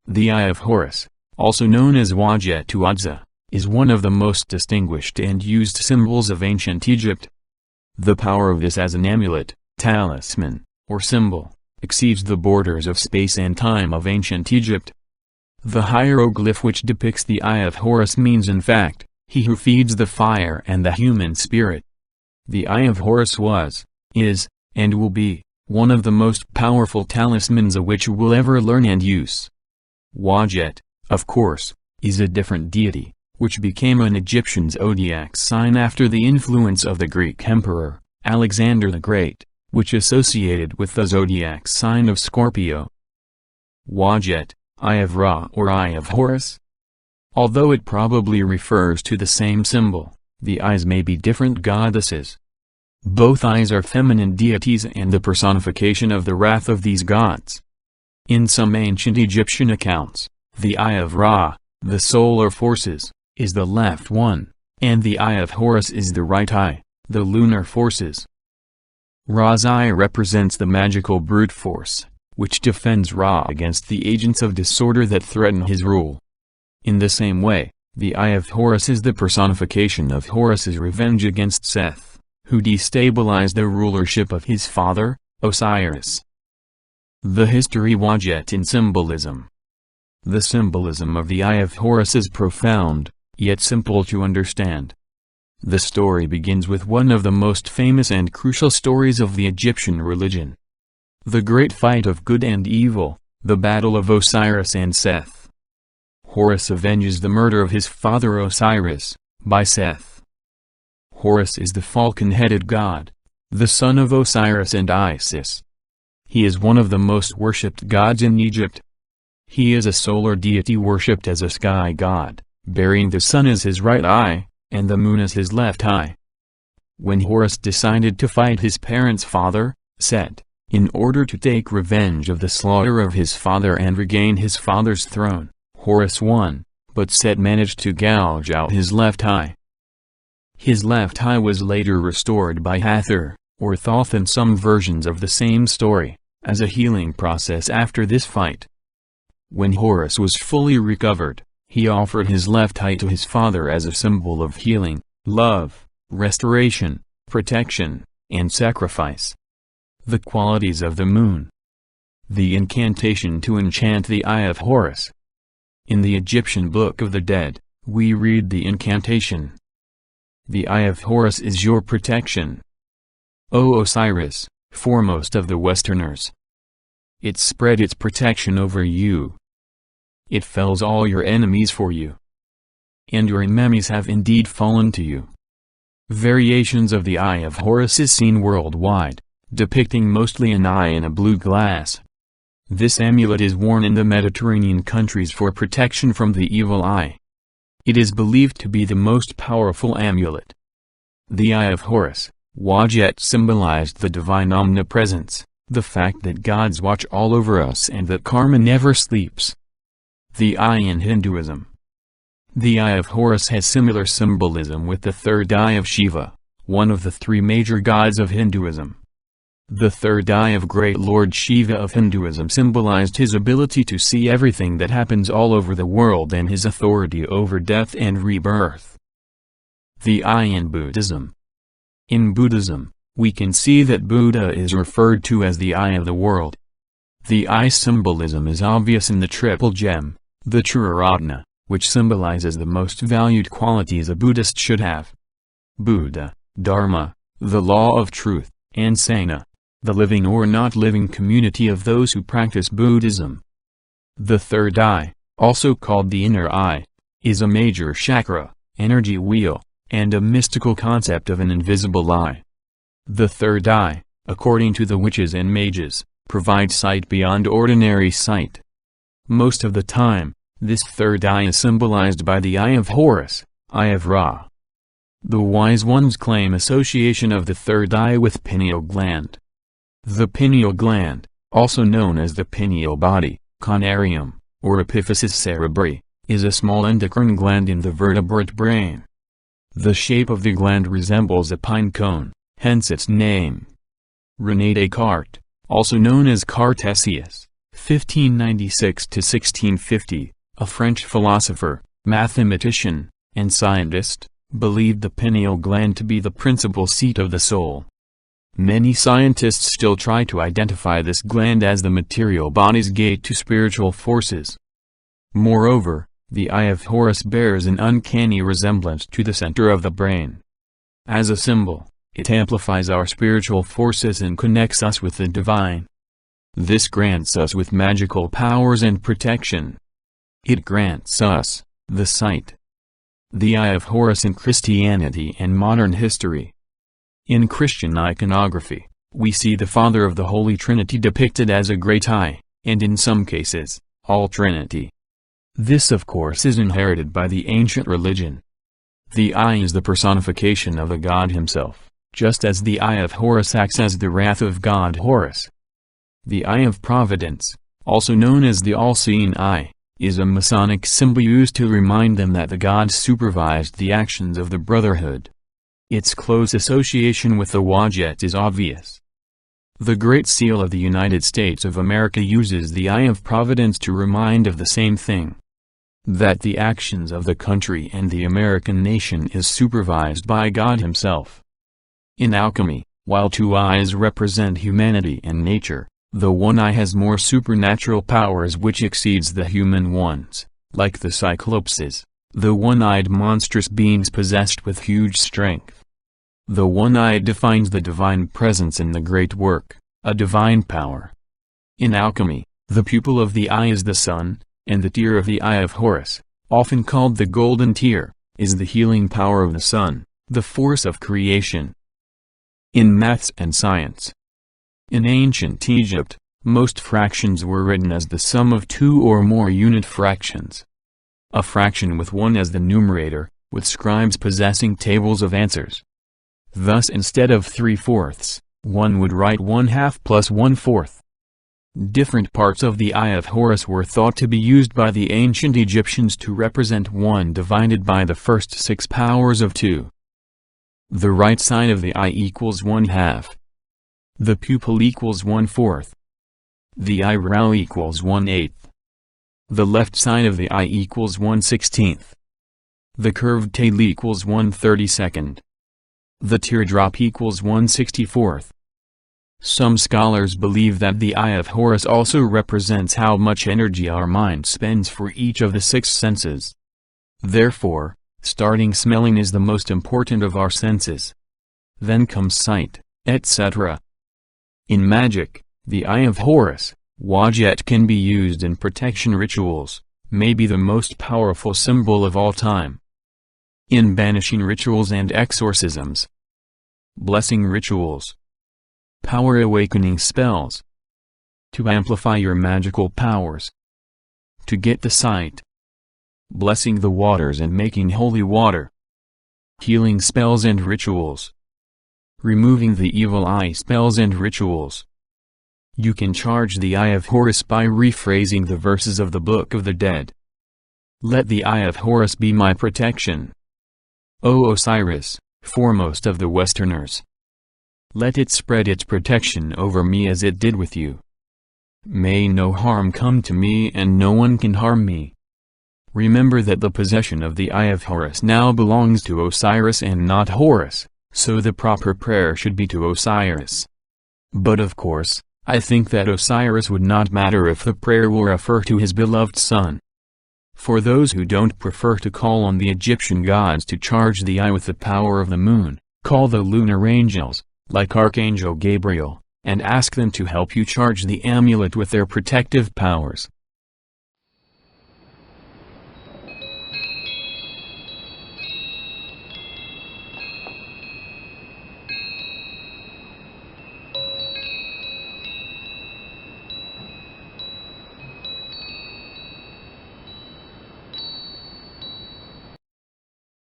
The Eye of Horus, also known as Wadjet, is one of the most distinguished and used symbols of ancient Egypt. The power of this as an amulet, talisman, or symbol, exceeds the borders of space and time of ancient Egypt. The hieroglyph which depicts the Eye of Horus means in fact, he who feeds the fire and the human spirit. The Eye of Horus was, is, and will be, one of the most powerful talismans of which we'll ever learn and use. Wadjet, of course, is a different deity, which became an Egyptian zodiac sign after the influence of the Greek emperor, Alexander the Great, which associated with the zodiac sign of Scorpio. Wadjet, Eye of Ra or Eye of Horus. Although it probably refers to the same symbol, the eyes may be different goddesses. Both eyes are feminine deities and the personification of the wrath of these gods. In some ancient Egyptian accounts, the Eye of Ra, the solar forces, is the left one, and the Eye of Horus is the right eye, the lunar forces. Ra's eye represents the magical brute force, which defends Ra against the agents of disorder that threaten his rule. In the same way, the Eye of Horus is the personification of Horus's revenge against Seth, who destabilized the rulership of his father, Osiris. The history Wadjet in symbolism. The symbolism of the Eye of Horus is profound, yet simple to understand. The story begins with one of the most famous and crucial stories of the Egyptian religion. The great fight of good and evil, the battle of Osiris and Seth. Horus avenges the murder of his father Osiris, by Seth. Horus is the falcon-headed god, the son of Osiris and Isis. He is one of the most worshipped gods in Egypt. He is a solar deity worshipped as a sky god, bearing the sun as his right eye, and the moon as his left eye. When Horus decided to fight his parents' father, Set, in order to take revenge of the slaughter of his father and regain his father's throne, Horus won, but Set managed to gouge out his left eye. His left eye was later restored by Hathor, or Thoth in some versions of the same story, as a healing process after this fight. When Horus was fully recovered, he offered his left eye to his father as a symbol of healing, love, restoration, protection, and sacrifice. The qualities of the moon. The incantation to enchant the Eye of Horus. In the Egyptian Book of the Dead, we read the incantation. The Eye of Horus is your protection, O Osiris, foremost of the Westerners. It spread its protection over you. It fells all your enemies for you. And your enemies have indeed fallen to you. Variations of the Eye of Horus is seen worldwide, depicting mostly an eye in a blue glass. This amulet is worn in the Mediterranean countries for protection from the evil eye. It is believed to be the most powerful amulet. The Eye of Horus, Wadjet, symbolized the divine omnipresence, the fact that gods watch all over us and that karma never sleeps. The eye in Hinduism. The Eye of Horus has similar symbolism with the third eye of Shiva, one of the three major gods of Hinduism. The third eye of Great Lord Shiva of Hinduism symbolized his ability to see everything that happens all over the world and his authority over death and rebirth. The eye in Buddhism. In Buddhism, we can see that Buddha is referred to as the eye of the world. The eye symbolism is obvious in the triple gem, the Triratna, which symbolizes the most valued qualities a Buddhist should have. Buddha, Dharma, the law of truth, and Sangha, the living or not living community of those who practice Buddhism. The third eye, also called the inner eye, is a major chakra, energy wheel, and a mystical concept of an invisible eye. The third eye, according to the witches and mages, provides sight beyond ordinary sight. Most of the time, this third eye is symbolized by the Eye of Horus, Eye of Ra. The wise ones claim association of the third eye with pineal gland. The pineal gland, also known as the pineal body, conarium, or epiphysis cerebri, is a small endocrine gland in the vertebrate brain. The shape of the gland resembles a pine cone, hence its name. René Descartes, also known as Cartesius, 1596 to 1650, a French philosopher, mathematician, and scientist, believed the pineal gland to be the principal seat of the soul. Many scientists still try to identify this gland as the material body's gate to spiritual forces. Moreover, the eye of Horus bears an uncanny resemblance to the center of the brain. As a symbol, it amplifies our spiritual forces and connects us with the divine. This grants us with magical powers and protection. It grants us the sight. The eye of Horus in Christianity and modern history. In Christian iconography, we see the Father of the Holy Trinity depicted as a great eye, and in some cases, all Trinity. This of course is inherited by the ancient religion. The eye is the personification of a god himself, just as the eye of Horus acts as the wrath of god Horus. The eye of providence, also known as the all-seeing eye, is a Masonic symbol used to remind them that the gods supervised the actions of the Brotherhood. Its close association with the Wadjet is obvious. The Great Seal of the United States of America uses the eye of providence to remind of the same thing. That the actions of the country and the American nation is supervised by God himself. In alchemy, while two eyes represent humanity and nature, the one eye has more supernatural powers which exceeds the human ones, like the Cyclopses, the one-eyed monstrous beings possessed with huge strength. The one-eyed defines the divine presence in the great work, a divine power. In alchemy, the pupil of the eye is the sun, and the tear of the eye of Horus, often called the golden tear, is the healing power of the sun, the force of creation. In maths and science. In ancient Egypt, most fractions were written as the sum of two or more unit fractions. A fraction with 1 as the numerator, with scribes possessing tables of answers. Thus instead of 3/4, one would write 1/2 plus 1/4. Different parts of the eye of Horus were thought to be used by the ancient Egyptians to represent 1 divided by the first 6 powers of 2. The right side of the eye equals 1/2. The pupil equals 1/4. The eyebrow equals 1/8. The left side of the eye equals 1/16. The curved tail equals 1/32. The teardrop equals 1/64. Some scholars believe that the eye of Horus also represents how much energy our mind spends for each of the 6 senses. Therefore, starting smelling is the most important of our senses. Then comes sight, etc. In magic, the eye of Horus, Wadjet, can be used in protection rituals, maybe the most powerful symbol of all time. In banishing rituals and exorcisms. Blessing rituals. Power awakening spells. To amplify your magical powers. To get the sight. Blessing the waters and making holy water. Healing spells and rituals. Removing the evil eye spells and rituals. You can charge the eye of Horus by rephrasing the verses of the Book of the Dead. Let the eye of Horus be my protection. O Osiris, foremost of the Westerners. Let it spread its protection over me as it did with you. May no harm come to me and no one can harm me. Remember that the possession of the eye of Horus now belongs to Osiris and not Horus, so the proper prayer should be to Osiris. But of course, I think that Osiris would not matter if the prayer will refer to his beloved son. For those who don't prefer to call on the Egyptian gods to charge the eye with the power of the moon, call the lunar angels, like Archangel Gabriel, and ask them to help you charge the amulet with their protective powers.